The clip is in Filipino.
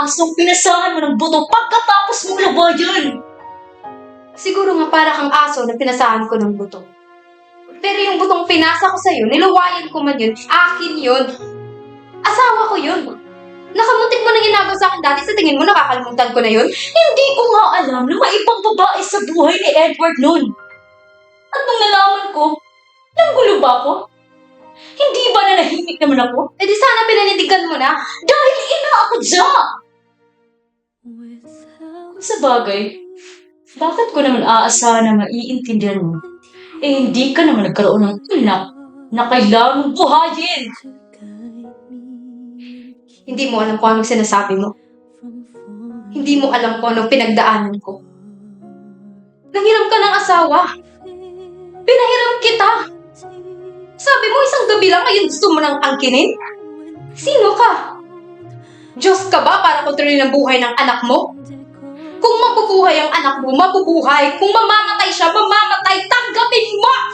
asong pinasahan mo ng buto pagkatapos mong labayan. Siguro nga para kang aso na pinasahan ko ng buto. Pero yung butong pinasa ko sa'yo, nilawayan ko man yun, akin yun. Asawa ko yun. Nakamuntik mo na ginagawa sa akin dati, sa tingin mo nakakalimutan ko na yun? Hindi ko nga alam na may ibang babae sa buhay ni Edward noon. At nung nalaman ko, nanggulo ba ako? Hindi ba nanahimik naman ako? Eh di sana pinanindigan mo na. Dahil ina ako dyan! Kung sa bagay, bakit ko naman aasahan na maiintindihan mo? Eh hindi ka naman nagkaroon ng anak na kailangan mong buhayin! Hindi mo alam kung anong sinasabi mo. Hindi mo alam kung anong pinagdaanan ko. Nanghiram ka ng asawa. Pinahiram kita. Sabi mo isang gabi lang ngayon gusto mo nang angkinin? Sino ka? Diyos ka ba para kontrolin ang buhay ng anak mo? Kung mabubuhay ang anak mo, mabubuhay. Kung mamamatay siya, mamamatay. Tanggapin mo!